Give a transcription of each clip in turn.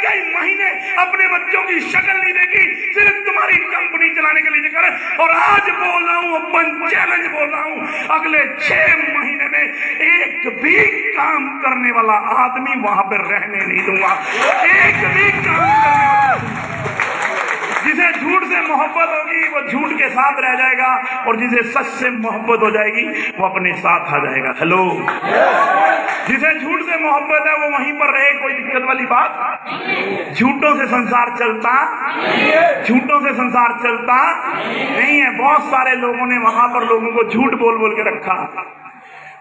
कई महीने अपने बच्चों की शक्ल नहीं देखी, सिर्फ तुम्हारी कंपनी चलाने के लिए कर। और आज बोल रहा हूं, ओपन चैलेंज बोल रहा हूं, अगले 6 महीने में एक भी काम करने वाला आदमी वहां पर रहने नहीं दूंगा। एक भी काम करने वाला, जिसे झूठ से मोहब्बत होगी वो झूठ के साथ रह जाएगा, और जिसे सच से मोहब्बत हो जाएगी वो अपने साथ आ जाएगा। हेलो, जिसे झूठ से मोहब्बत है वो वहीं पर रहे, कोई दिक्कत वाली बात। झूठों से संसार चलता, झूठों से संसार चलता नहीं है। बहुत सारे लोगों ने वहां पर लोगों को झूठ बोल बोल के रखा।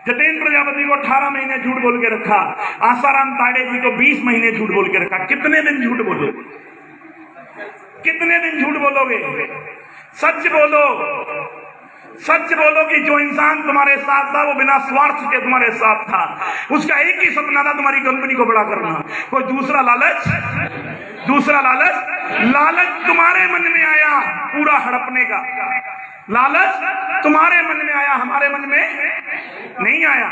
जतेंद्र प्रजापति को 18 महीने झूठ बोल के रखा, आसाराम ताड़े जी को 20 महीने झूठ बोल के रखा। कितने दिन झूठ बोलोगे? कितने दिन झूठ बोलोगे? सच बोलो, सच बोलो कि जो इंसान तुम्हारे साथ था वो बिना स्वार्थ के तुम्हारे साथ था। उसका एक ही सपना था, तुम्हारी कंपनी को बड़ा करना। कोई दूसरा लालच, दूसरा लालच, लालच तुम्हारे मन में आया पूरा हड़पने का। लालच तुम्हारे मन में आया, हमारे मन में नहीं आया।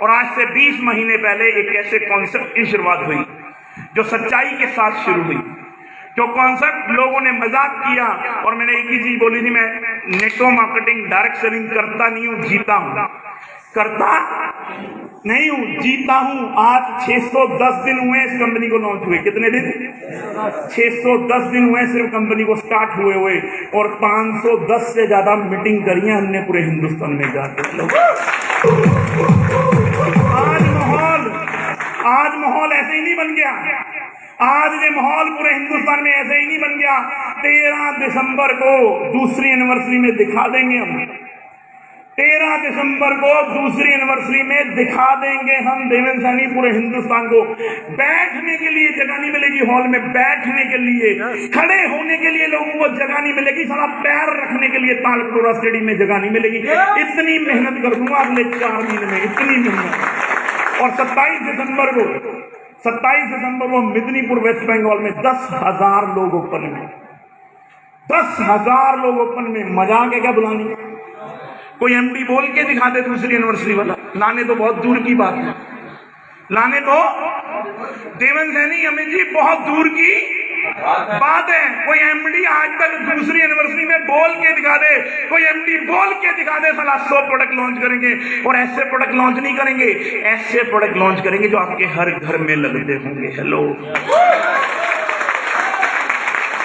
और आज से 20 महीने पहले एक ऐसे कॉन्सेप्ट की शुरुआत हुई जो सच्चाई के साथ शुरू हुई, जो कॉन्सेप्ट लोगों ने मजाक किया। और मैंने एक ही चीज बोली थी, मैं नेटवर्क मार्केटिंग, डायरेक्ट सेलिंग करता नहीं हूं, जीता हूं। करता नहीं हूं, जीता हूं। आज 610 दिन हुए इस कंपनी को लॉन्च हुए। कितने दिन? 610 दिन हुए सिर्फ कंपनी को स्टार्ट हुए और 510 से ज्यादा मीटिंग करी है हमने पूरे हिंदुस्तान में जाकर। आज माहौल ऐसे ही नहीं बन गया। आज ये माहौल पूरे हिंदुस्तान में ऐसे ही नहीं बन गया। 13 दिसंबर को दूसरी एनिवर्सरी में दिखा देंगे हम। 13 दिसंबर को दूसरी एनिवर्सरी में दिखा देंगे हम देवेंद्र सैनी पूरे हिंदुस्तान को। बैठने के लिए जगह नहीं मिलेगी हॉल में, बैठने के लिए, खड़े होने के लिए लोगों को जगह नहीं मिलेगी, सारा पैर रखने के लिए तालकटोरा स्टेडियम में जगह नहीं मिलेगी। इतनी मेहनत कर दूंगा अगले 4 महीने में, इतनी मेहनत। और 27 दिसंबर को मिदनीपुर वेस्ट बंगाल में 10,000 लोग ओपन में, 10,000 लोग ओपन में। मजाक है क्या बुलाने? कोई एमडी बोल के दिखा दे दूसरी यूनिवर्सिटी वाला, लाने तो बहुत दूर की बात है, लाने तो देवेंद्र सैनी अमित जी बहुत दूर की बात है। कोई एमडी आज तक दूसरी यूनिवर्सिटी में बोल के दिखा दे, कोई एमडी बोल के दिखा दे साला 100 प्रोडक्ट लॉन्च करेंगे। और ऐसे प्रोडक्ट लॉन्च नहीं करेंगे, ऐसे प्रोडक्ट लॉन्च करेंगे जो आपके हर घर में लगते होंगे। हेलो,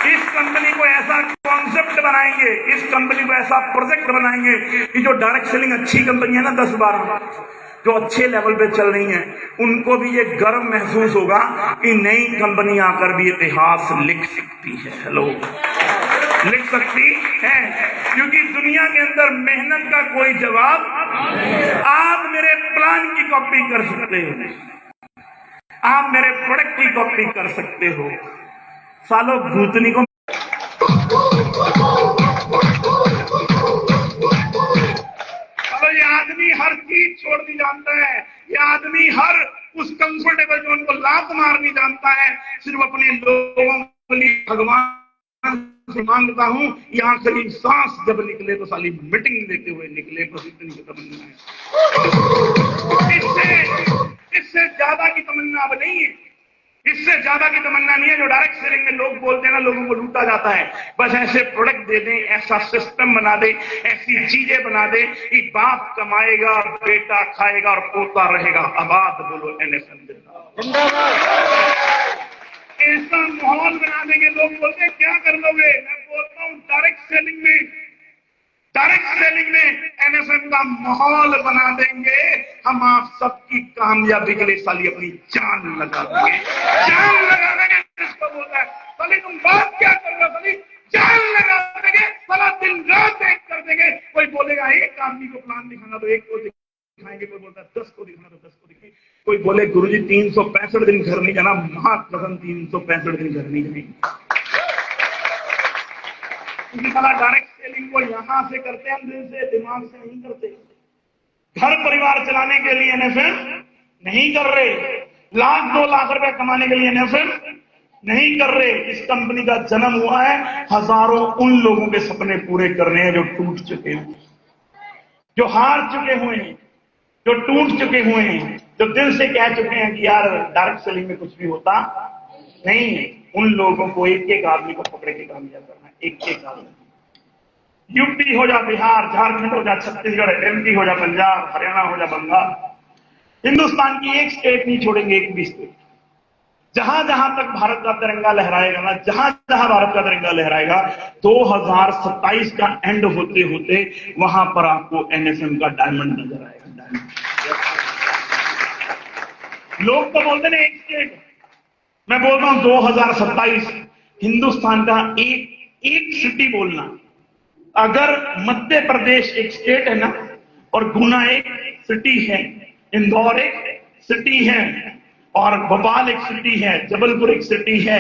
इस कंपनी को ऐसा कॉन्सेप्ट बनाएंगे, इस कंपनी को ऐसा प्रोजेक्ट बनाएंगे कि जो डायरेक्ट सेलिंग अच्छी कंपनी है ना 10-12 जो अच्छे लेवल पे चल रही हैं, उनको भी ये गर्व महसूस होगा कि नई कंपनी आकर भी इतिहास लिख सकती है। हेलो, लिख सकती है, क्योंकि दुनिया के अंदर मेहनत का कोई जवाब। आप मेरे प्लान की कॉपी कर सकते हो, आप मेरे प्रोडक्ट की कॉपी कर सकते हो। सालों भूतनी को ये आदमी हर चीज छोड़नी जानता है, ये आदमी हर उस कंफर्टेबल जोन को लात मारनी जानता है। सिर्फ अपने लोगों के लिए भगवान से मांगता हूं, यहाँ से भी सांस जब निकले तो साली मीटिंग लेते हुए निकले, बस इतनी तमन्ना है। इससे ज्यादा की तमन्ना अब नहीं है, इससे ज्यादा की तमन्ना नहीं है। जो डायरेक्ट सेलिंग में लोग बोलते हैं ना, लोगों को लूटा जाता है। बस ऐसे प्रोडक्ट दे दें, ऐसा सिस्टम बना दे, ऐसी चीजें बना दे कि बाप कमाएगा, बेटा खाएगा और पोता रहेगा आबाद। बोलो NSM जिंदाबाद। ऐसा माहौल बना देंगे। लोग बोलते हैं क्या कर लोगे, मैं बोलता हूँ डायरेक्ट सेलिंग में NSM का माहौल बना देंगे हम। आप सबकी कामयाबी के लिए साली अपनी जान लगा देंगे, जान लगा देंगे। जिसको बोलता है साली तुम बात क्या कर रहे हो, साली जान लगा देंगे, साला दिन रात एक कर देंगे। कोई बोलेगा एक आदमी को प्लान दिखाना तो एक को दिखाएंगे, कोई बोलता है 10 को दिखाना तो 10 को दिखाएंगे। कोई बोले गुरुजी 365 दिन घर नहीं जाना, महाकसम 365 दिन घर नहीं जाएंगे। डायरेक्ट सेलिंग को यहां से करते हैं, दिल से दिमाग से नहीं करते। घर परिवार चलाने के लिए NSM नहीं कर रहे, 1-2 लाख रुपए कमाने के लिए NSM नहीं कर रहे। इस कंपनी का जन्म हुआ है हजारों उन लोगों के सपने पूरे करने हैं जो टूट चुके हैं, जो हार चुके हुए हैं, जो टूट चुके हुए हैं, जो दिल से कह चुके हैं कि यार डायरेक्ट सेलिंग में कुछ भी होता नहीं, उन लोगों को एक एक आदमी को पकड़ के कामयाब करना है, एक एक आदमी। यूपी हो जा बिहार, झारखंड हो जा छत्तीसगढ़, एमपी हो जा पंजाब, हरियाणा हो जा बंगाल, हिंदुस्तान की एक स्टेट नहीं छोड़ेंगे, एक भी स्टेट। जहां जहां तक भारत का तिरंगा लहराएगा ना, जहां जहां भारत का तिरंगा लहराएगा, 2027 का एंड होते होते वहां पर आपको एनएसएम का डायमंड नजर आएगा। डायमंड। लोग तो बोलते हैं एक स्टेट, मैं बोल रहा हूं 2027 हिंदुस्तान का एक सिटी बोलना। अगर मध्य प्रदेश एक स्टेट है ना, और गुना एक सिटी है, इंदौर एक सिटी है, और भोपाल एक सिटी है, जबलपुर एक सिटी है,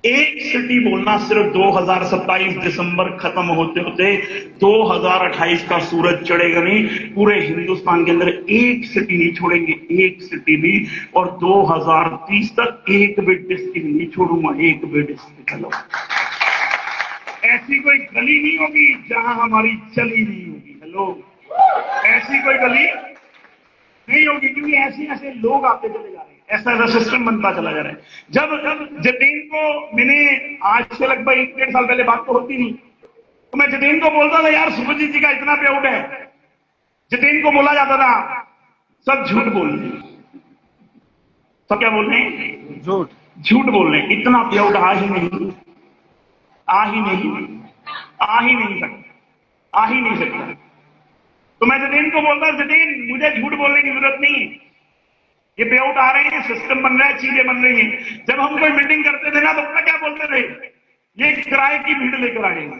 एक सिटी बोलना। सिर्फ 2027 दिसंबर खत्म होते होते 2028 का सूरज चढ़ेगा नहीं, पूरे हिंदुस्तान के अंदर एक सिटी नहीं छोड़ेंगे, एक सिटी भी। और 2030 तक एक भी डिस्ट्रिक्ट नहीं छोड़ूंगा, एक भी डिस्ट्रिक्ट। हेलो, ऐसी कोई गली नहीं होगी जहां हमारी चली नहीं होगी। हेलो, ऐसी कोई गली नहीं होगी, क्योंकि ऐसे ऐसे लोग आते चले जा रहे हैं, ऐसा ऐसा सिस्टम बनता चला जा रहा है। जब जतीन को मैंने आज से लगभग 1-1.5 साल पहले, बात तो होती नहीं, तो मैं जतीन को बोलता था यार सुभजीत जी का इतना पे आउट है। जतीन को बोला जाता था सब झूठ बोल रहे हैं, सब क्या बोल रहे हैं, झूठ बोल रहे हैं, इतना पे आउट आ ही नहीं, आ ही नहीं सकता। तो मैं जतीन को बोलता, जतीन मुझे झूठ बोलने की जरूरत नहीं है, ये पे आउट आ रहे हैं, सिस्टम बन रहा है, चीजें बन रही हैं। जब हम कोई मीटिंग करते थे ना, तो क्या बोलते थे, ये किराए की भीड़ लेकर आएगा।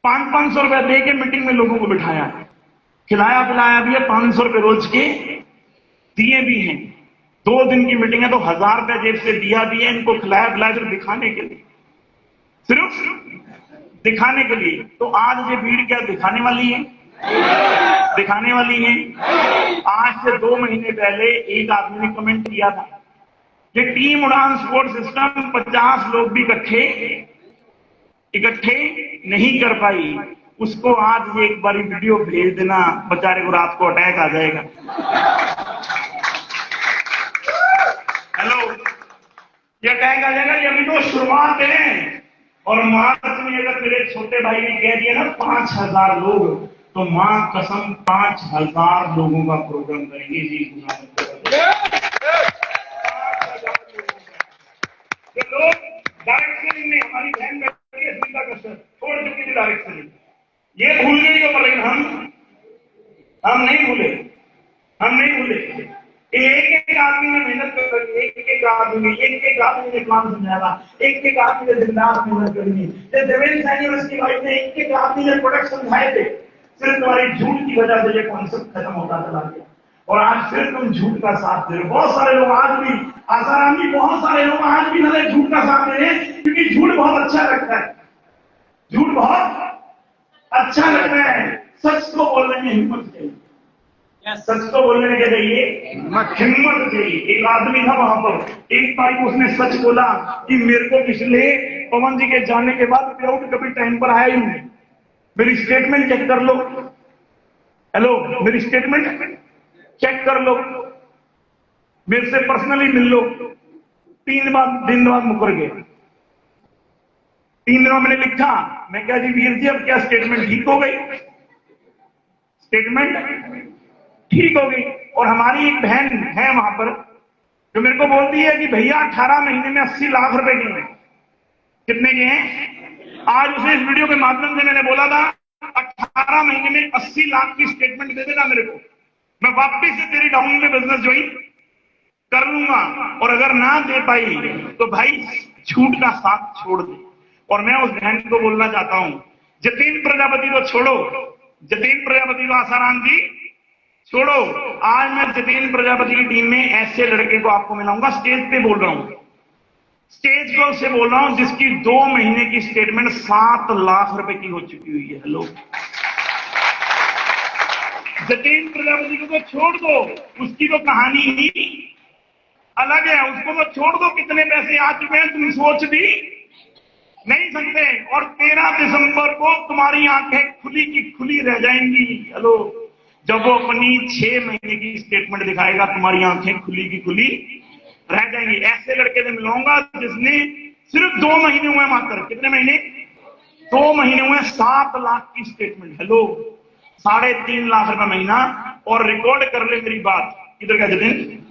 500-500 रुपया दे के मीटिंग में लोगों को बिठाया, खिलाया पिलाया भी है, 500 रुपये रोज के दिए भी हैं। 2 दिन की मीटिंग है तो 1000 रुपया जेब से दिया भी है, इनको खिलाया पिलाया सिर्फ दिखाने के लिए, सिर्फ दिखाने के लिए। तो आज ये भीड़ क्या दिखाने वाली है, दिखाने वाली है। आज से 2 महीने पहले एक आदमी ने कमेंट किया था, ये टीम उड़ान सपोर्ट सिस्टम 50 लोग भी इकट्ठे नहीं कर पाई, उसको आज ये एक बारी वीडियो भेज देना, बेचारे को रात को अटैक आ जाएगा। हेलो, ये अटैक आ जाएगा, ये अभी तो शुरुआत है। और मार्च में अगर मेरे छोटे भाई ने कह दिया ना 5000 लोग, तो मां कसम 5000 लोगों का प्रोग्राम करेंगे जी। जो लोग डायरेक्ट सेलिंग में, हमारी बहन बैठी है सुनीता कश्यप, छोड़ चुकी थी डायरेक्ट सेलिंग, ये भूल गई हो, लेकिन हम नहीं भूले। एक आदमी ने मेहनत करी, एक आदमी ने काम समझाया, एक आदमी ने जिंदार मेहनत करी। देवेंद्र सैनी और उसकी वाइफ ने एक आदमी ने प्रोडक्ट समझाए थे। सिर्फ तुम्हारी झूठ की वजह से ये कॉन्सेप्ट खत्म होता चला गया, और आज फिर तुम झूठ का साथ दे रहे हो। बहुत सारे लोग आज भी, आसाराम जी, बहुत सारे लोग आज भी नए झूठ का साथ दे रहे हैं, क्योंकि झूठ बहुत अच्छा लगता है, झूठ बहुत अच्छा लगता है। सच को बोलने में हिम्मत चाहिए, सच को बोलने में क्या चाहिए, हिम्मत चाहिए। एक आदमी था वहां पर, एक तारीख उसने सच बोला कि मेरे को पिछले पवन जी के जाने के बाद पे आउट कभी टाइम पर आया ही नहीं, मेरी स्टेटमेंट चेक कर लो। हेलो, मेरी स्टेटमेंट चेक कर लो, मेरे से पर्सनली मिल लो। 3 दिन बाद मुकर गए। 3 दिनों मैंने लिखा, मैं क्या जी वीर जी अब क्या स्टेटमेंट ठीक हो गई, स्टेटमेंट ठीक हो गई। और हमारी एक बहन है वहां पर जो मेरे को बोलती है कि भैया 18 महीने में 80 लाख रुपए गए हैं। कितने गए हैं? आज उसे इस वीडियो के माध्यम से मैंने बोला था 18 महीने में 80 लाख की स्टेटमेंट दे देना मेरे को, मैं वापस से तेरी डाउन में बिजनेस ज्वाइन कर लूंगा। और अगर ना दे पाई तो भाई झूठ का साथ छोड़ दे। और मैं उस बहन को बोलना चाहता हूं, जतीन प्रजापति को छोड़ो, जतीन प्रजापति को, आसाराम जी छोड़ो। आज मैं जतीन प्रजापति की टीम में ऐसे लड़के को आपको मिलाऊंगा, स्टेज पे बोल रहा हूं, स्टेज को से बोल रहा हूं, जिसकी 2 महीने की स्टेटमेंट 7 लाख रुपए की हो चुकी हुई है। हेलो, जतीन प्रजापति को तो छोड़ दो, उसकी तो कहानी ही अलग है, उसको तो छोड़ दो, कितने पैसे आ चुके हैं तुम सोच भी नहीं सकते। और 13 दिसंबर को तुम्हारी आंखें खुली की खुली रह जाएंगी। हेलो, जब वो अपनी 6 महीने की स्टेटमेंट दिखाएगा, तुम्हारी आंखें खुली की खुली रह जाएंगे। ऐसे लड़के से मिलाऊंगा जिसने सिर्फ 2 महीने हुए, मात्र कितने महीने, 2 महीने हुए, 7 लाख की स्टेटमेंट। हेलो, 3.5 लाख रुपए महीना। और रिकॉर्ड कर ले मेरी बात, किधर का जतिन,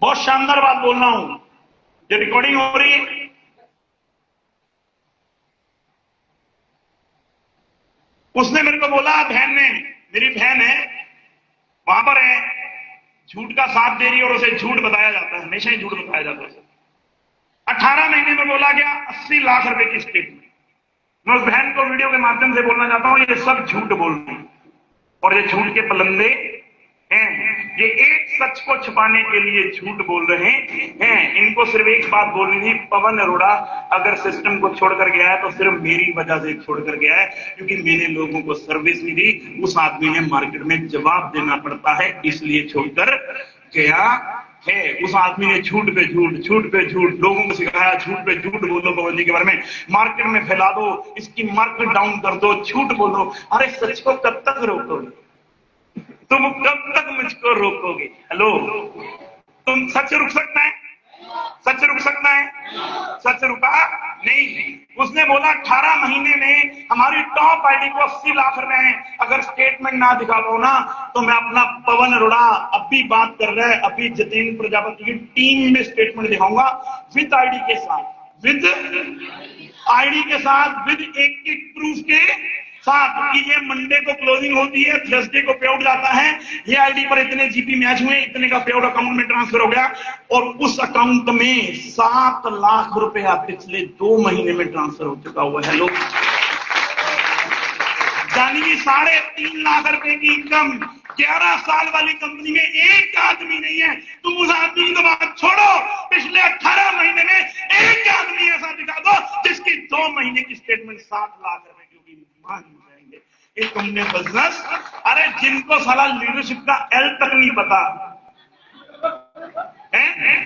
बहुत शानदार बात बोल रहा हूं, ये रिकॉर्डिंग हो रही है। उसने मेरे को बोला, बहन ने, मेरी बहन है वहां पर है, झूठ का साथ दे रही है और उसे झूठ बताया जाता है, हमेशा ही झूठ बताया जाता है। 18 महीने में बोला गया 80 लाख रुपए की स्टेटमेंट। मैं उस बहन को वीडियो के माध्यम से बोलना चाहता हूं, ये सब झूठ बोल रहे हैं और ये झूठ के पलंदे हैं। ये एक सच को छुपाने के लिए झूठ बोल रहे हैं। इनको सिर्फ एक बात बोलनी थी, पवन अरोड़ा अगर सिस्टम को छोड़कर गया है तो सिर्फ मेरी वजह से छोड़कर गया है, क्योंकि मैंने लोगों को सर्विस नहीं दी। उस आदमी ने मार्केट में जवाब देना पड़ता है, इसलिए छोड़कर गया है। उस आदमी ने झूठ पे झूठ, झूठ पे झूठ, लोगों को सिखाया झूठ पे झूठ बोलो पवन जी के बारे में, मार्केट में फैला दो, इसकी मार्केट डाउन कर दो, झूठ बोलो। अरे सच को कब तक रोकोगे तुम, कब तक मुझको रोकोगे? हेलो, तुम सच रुक सकता है? सच रुक सकता है? सच रुका नहीं। उसने बोला 18 महीने में हमारी टॉप आईडी को 80 लाख रुपए हैं, अगर स्टेटमेंट ना दिखा पाओ ना तो मैं अपना पवन अरोड़ा अभी बात कर रहा है, अभी जतेंद्र प्रजापति की टीम में स्टेटमेंट दिखाऊंगा विद आईडी के साथ, विद आईडी के साथ, विद एक प्रूफ के साथ कि ये मंडे को क्लोजिंग होती है, थर्सडे को पे आउट जाता है, ये आईडी पर इतने जीपी मैच हुए, इतने का पे आउट अकाउंट में ट्रांसफर हो गया और उस अकाउंट में 7 लाख रुपया पिछले 2 महीने में ट्रांसफर हो चुका हुआ है। लोग यानी कि 3.5 लाख रुपए की इनकम 11 साल वाली कंपनी में एक आदमी नहीं है। तुम उस आदमी की तो बात छोड़ो, पिछले 18 महीने में एक आदमी ऐसा दिखा दो जिसकी 2 महीने की स्टेटमेंट 7 लाख रुपए की होगी, मान जाएंगे ये तुमने बिजनेस। अरे जिनको साला लीडरशिप का एल तक नहीं पता है,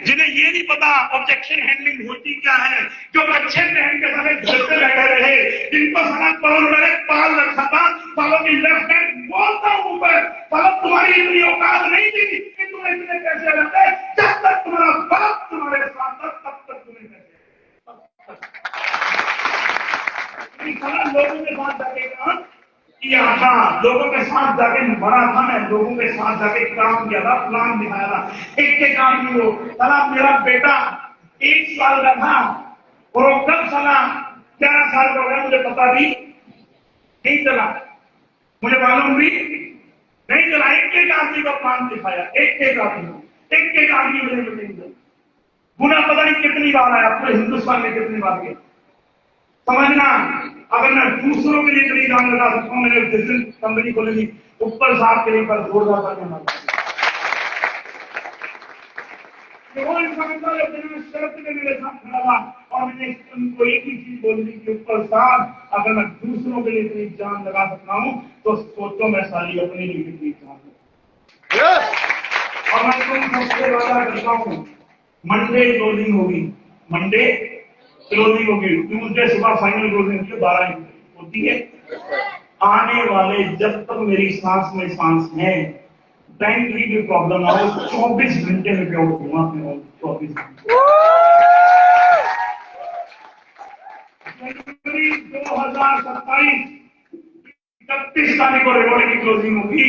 जिन्हें ये नहीं पता ऑब्जेक्शन हैंडलिंग होती क्या है, जो अच्छे पहन के सारे घर पे बैठे रहे, जिनको साला पवन पाल रखा था, सालों की लेफ्ट हैंड बोलता हूं ऊपर, सालों तुम्हारी इतनी औकात नहीं थी कि तुम्हें इतने पैसे लगते, जब तक तुम्हारा बाप तुम्हारे साथ था तब तक तुम्हें पैसे साला लोगों के साथ जाके किया था, लोगों के साथ जाके बड़ा था, मैं लोगों के साथ जाके काम किया था, प्लान दिखाया था, एक के काम नहीं हो। साला मेरा बेटा 1 साल का था और वो कब साला 11 साल का हो गया मुझे पता भी नहीं चला, मुझे मालूम भी नहीं चला। एक आदमी का प्लान दिखाया, एक आदमी मुझे गुना पता नहीं कितनी बार आया, पूरे हिंदुस्तान में कितनी बार गया समझना। अगर मैं दूसरों के लिए इतनी जान लगा सकता हूँ, मैंने बिजनेस कंपनी खोली थी, ऊपर साहब के लिए पर जोरदार करना शर्त में मेरे साथ खड़ा था और मैंने उनको एक ही चीज बोली थी कि ऊपर साहब अगर मैं दूसरों के लिए इतनी जान लगा सकता हूँ तो सोचो मैं साली अपने लिए कितनी जान। और मैं तुम सबसे वादा करता हूँ, मंडे क्लोजिंग होगी, मंडे क्लोजिंग होगी, ट्यूजडे सुबह फाइनल क्लोजिंग होती है, 12 होती है। आने वाले जब तक मेरी सांस में सांस है, बैंक की भी प्रॉब्लम ना हो, 24 घंटे में क्या होगा, 24 घंटे। 2027 31 तारीख को रिवॉर्ड की क्लोजिंग होगी,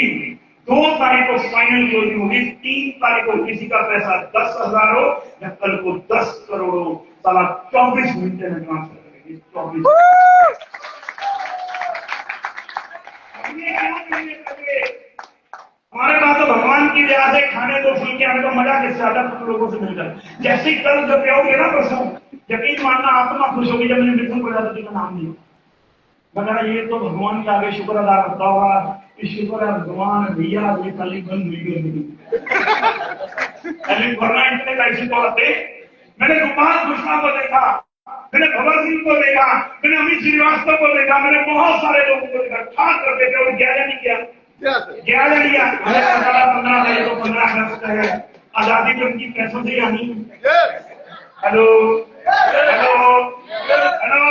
2 तारीख को फाइनल क्लोजिंग होगी, 3 तारीख को किसी का पैसा 10,000 हो या कल को 10 करोड़ हो, साला 24 घंटे में ट्रांसफर करेगी। 24 हमारे पास तो भगवान की दया से खाने को फूल के आने को मजा किससे आता है, लोगों से मिलकर। जैसे ही कल जब पियोगे ना परसों, यकीन मानना आत्मा खुश होगी। जब मैंने विष्णु प्रजापति का नाम लिया, मगर ये तो भगवान के आगे शुक्र अदा करता होगा, शुक्र है भगवान भैया ये खाली बंद हुई वरना इतने पैसे तो आते। मैंने गोपाल कृष्णा को देखा, मैंने भगत सिंह को देखा, मैंने अमित श्रीवास्तव को देखा, मैंने बहुत सारे लोगों को देखा, खास करके थे और गया नहीं किया, गया नहीं किया। 15 है तो 15 अगस्त है, आजादी तो उनकी पैसों से आनी। हेलो हेलो हेलो,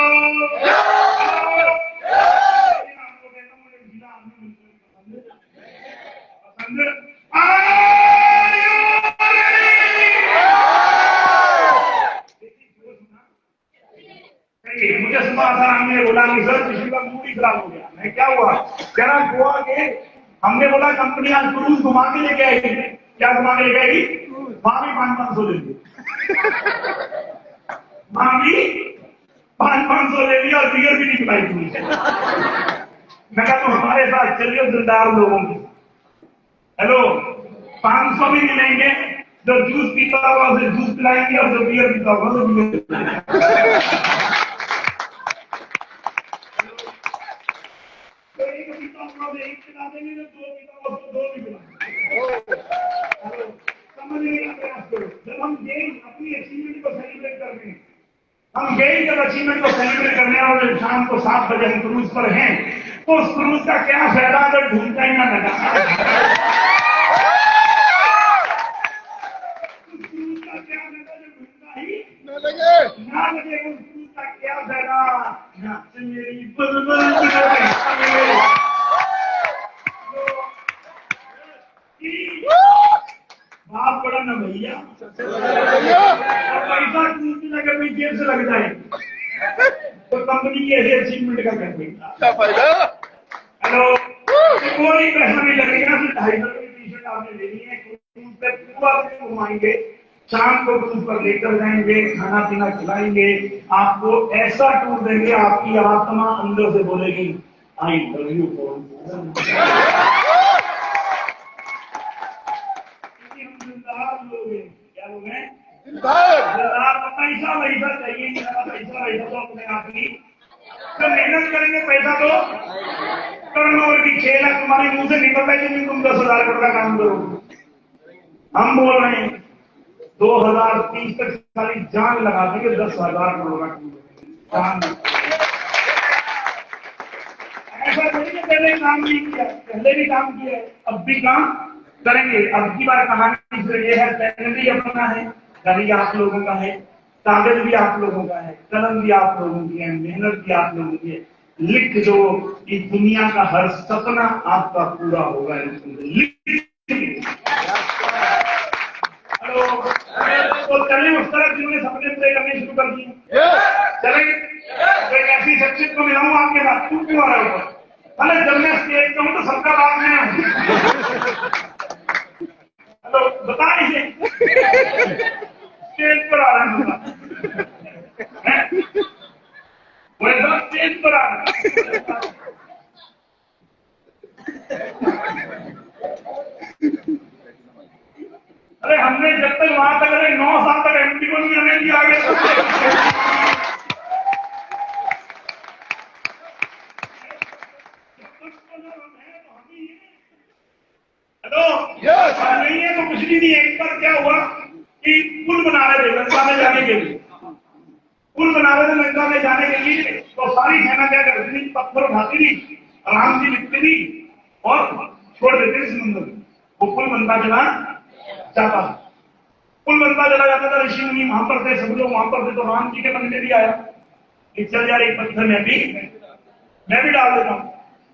कह रहा गोवा के, हमने बोला कंपनी आज क्रूज घुमा के लेके आएगी, क्या घुमा के लेके आएगी? वहां भी 500 लेंगे, वहां भी 500 ले लिया और बियर भी नहीं पिलाई तुमने। मैं कहा तुम हमारे साथ चलिए दिलदार लोगों की। हेलो, 500 भी मिलेंगे, जो जूस पीता होगा उसे जूस पिलाएंगे और जो बियर पीता होगा तो बियर पिलाएंगे। तो एक पीता होगा तो एक पिला देंगे, जो दो पीता होगा तो दो भी पिलाएंगे। हेलो, समझने का प्रयास करो। जब हम ये अपनी अचीवमेंट को सेलिब्रेट कर रहे हैं, हम यही जब अचीवमेंट को सेलिब्रेट करने और शाम को 7 बजे हम क्रूज पर हैं, तो उस क्रूज का क्या फायदा अगर ढूंढता ही ना लगा? उस क्रूज का क्या फायदा जब ढूंढता ही ना लगे? उस क्रूज का क्या फायदा? मेरी बुलबुल बाप बड़ा ना भैया, पैसा क्रूज की जगह में जेब से लग जाए तो कंपनी की ऐसी अचीवमेंट का कर देगा फायदा। हेलो, कोई पैसा नहीं लगेगा, सिर्फ 250 की टी शर्ट आपने लेनी है, क्रूज पे पूरा दिन घुमाएंगे, शाम को क्रूज पर लेकर जाएंगे, खाना पीना खिलाएंगे, आपको ऐसा टूर देंगे, आपकी आत्मा अंदर से बोलेगी आई लव यू। हम जिंदार लोग हैं, क्या लोग हैं? पैसा वैसा चाहिए, पैसा वैसा तो अपने आप ही तो मेहनत करेंगे, पैसा तो टर्नओवर की 6 लाख तुम्हारे मुंह से निकलता है कि तुम 10,000 करोड़ का काम करोगे। हम बोल रहे हैं 2030 तक सारी जान लगा देंगे, 10,000 करोड़ का काम। ऐसा नहीं कि पहले काम नहीं किया, पहले भी काम किया है, अब भी काम करेंगे। अब की बार कहानी ये है, पहले भी अपना है, गाड़ी आप लोगों का है, कागज भी आप लोगों का है, कलम भी आप लोगों की है, मेहनत भी आप लोगों की है। लिख दो कि दुनिया का हर सपना आपका पूरा होगा। लिख हेलो, तो चले उस तरफ जिन्होंने सपने पूरे करने शुरू कर दिए, चले एक ऐसी शख्सियत को मिलाऊं आपके साथ। तू क्यों आ रहा है? अरे जब मैं स्टेज पे हूं तो सबका बात में हूं। हेलो, बता इसे स्टेज पर आ रहा है, वैसा स्टेज पर आ रहा है। अरे हमने जब तक वहां तक, अरे 9 साल तक एमपी को नहीं हमें दिया आगे। हेलो, नहीं है तो कुछ भी नहीं है। एक बार क्या हुआ कि पुल बना रहे थे लंका में जाने के लिए, पुल बना रहे थे लंका में जाने के लिए, तो सारी सेना क्या करती थी, पत्थर उठाती थी, आराम से लिखती थी और छोड़ देते थे समुद्र में। वो पुल बनता चला जाता था, पुल बनता चला जाता था। ऋषि मुनि वहां पर थे, सब लोग वहां पर थे। तो राम जी के मन में भी आया कि चल यार एक पत्थर मैं भी डाल देता हूं।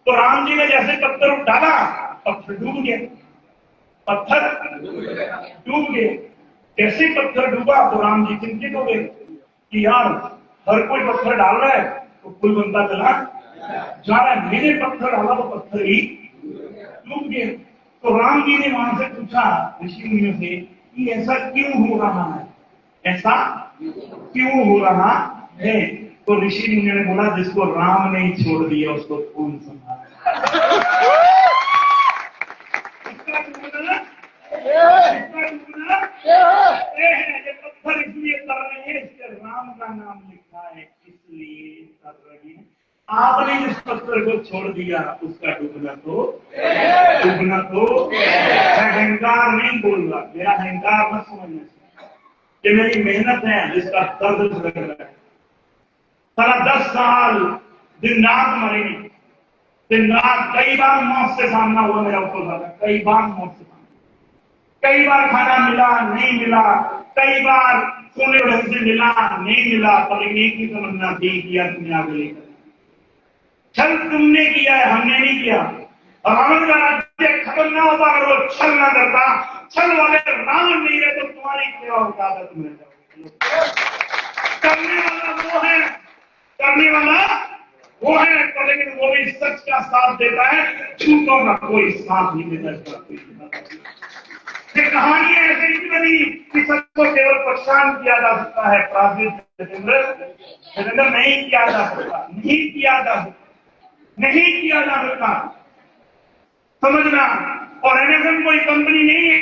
तो राम जी ने जैसे पत्थर डाला, पत्थर डूब गया, पत्थर डूब गए। जैसे पत्थर डूबा तो राम जी चिंतित हो गए कि यार हर कोई पत्थर डाल रहा है तो पुल बनता चला जा रहा है, मैंने पत्थर डाला तो पत्थर ही डूब गए। तो राम जी ने वहां से पूछा ऋषि मुनियों से कि ऐसा क्यों हो रहा है, ऐसा क्यों हो रहा है? तो ऋषि मुनियों ने बोला जिसको राम ने छोड़ दिया उसको कौन संभाले। पत्थर इसलिए कर रहे हैं, इसके राम का नाम लिखा है इसलिए कर रहे हैं। आपने जिस पत्थर को छोड़ दिया उसका डूबना तो अहंकार नहीं बोल रहा, मेरा अहंकार मत समझना, ये मेरी मेहनत है जिसका दर्द लग रहा है। सारा 10 साल दिन रात मरेंगे, दिन रात कई बार मौत से सामना हुआ मेरा ऊपर ज्यादा, कई बार मौत से सामना, कई बार खाना मिला नहीं मिला, कई बार सोने ढंग से मिला नहीं मिला, पर एक ही तमन्ना थी किया तुमने आगे लेकर। छल तुमने किया है, हमने नहीं किया। और रावण का राज्य खत्म ना होता अगर वो छल ना करता। छल वाले रावण नहीं रहे तो तुम्हारी सेवा होता था, तुम करने वाला वो है, करने वाला वो है तो, लेकिन वो भी सच का साथ देता है, झूठों का कोई साथ नहीं देता। इसका कोई ये कहानी ऐसे ही बनी कि सबको केवल परेशान किया जा सकता है, राजेंद्र नहीं किया जा सकता, नहीं किया जा सकता, नहीं किया जा सकता, समझना। और एमएसएम कोई कंपनी नहीं है,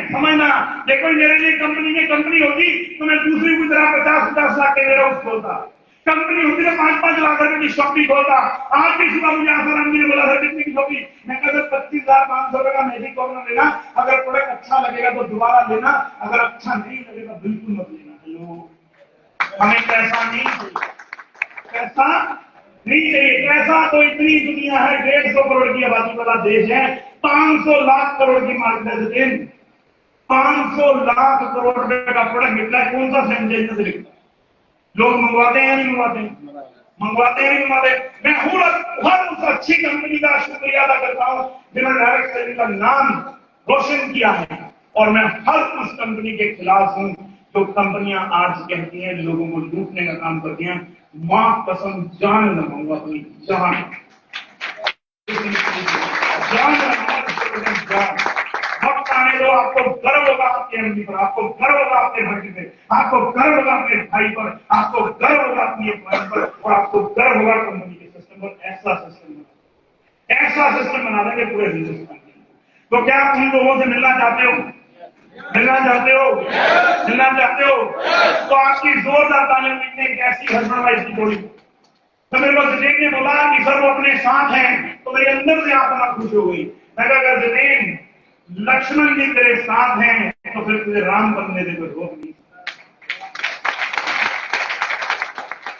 समझना। देखो मेरे लिए कंपनी होती तो मैं दूसरी की तरह 50-50 लाख के मेरा खोलता। कंपनी होती तो 5-5 लाख रुपए की शॉपिंग खोलता। आज भी सुबह मुझे आसाराम जी ने बोला था कितनी की शॉपिंग, मैं कहता 25,500 रुपए का मैजिक कॉर्नर लेना, अगर प्रोडक्ट अच्छा लगेगा तो दोबारा लेना, अगर अच्छा नहीं लगेगा बिल्कुल मत लेना। हेलो, हमें पैसा नहीं चाहिए, पैसा नहीं चाहिए। पैसा तो इतनी दुनिया है, 150 करोड़ की आबादी वाला देश है, 500 लाख करोड़ की मार्केट है। 500 लाख करोड़ रुपए का प्रोडक्ट निकला है, कौन सा सेंटेंस निकला? लोग मंगवाते हैं नहीं मंगवाते? मंगवाते हैं नहीं मंगवाते? मैं हर उस अच्छी कंपनी का शुक्रिया अदा करता हूं जिन्होंने डायरेक्ट सेलिंग का नाम रोशन किया है, और मैं हर उस कंपनी के खिलाफ हूं जो कंपनियां आज कहती हैं लोगों को लूटने का काम करती हैं। मां कसम जान लगाऊंगा, अपनी जान वक्त आने दो, आपको गर्व होगा आपके एमडी पर, आपको गर्व होगा अपने भाई पे, आपको गर्व होगा अपने भाई पर, आपको गर्व होगा अपनी बहन पर, और आपको गर्व होगा कंपनी के सिस्टम पर। ऐसा सिस्टम बना देंगे पूरे हिंदुस्तान में। तो क्या आप उन लोगों से मिलना चाहते हो? मिलना चाहते हो? मिलना चाहते हो? तो आपकी जोरदार तालियों में एक ऐसी हस्बैंड वाइफ की जोड़ी। तो मेरे को जितेन ने बोला कि सर वो अपने साथ हैं, तो मेरे अंदर से आत्मा खुश हो गई। मैं कहा अगर जितेन लक्ष्मण जी तेरे साथ हैं तो फिर तुझे राम बनने दे तो रोक नहीं।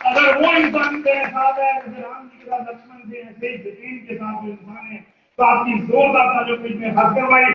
अगर वो इंसान तेरे साथ है, जैसे राम जी के साथ लक्ष्मण जी, ऐसे जितेन के साथ जो इंसान है, तो आपकी जोरदार तालियों में हस्बैंड वाइफ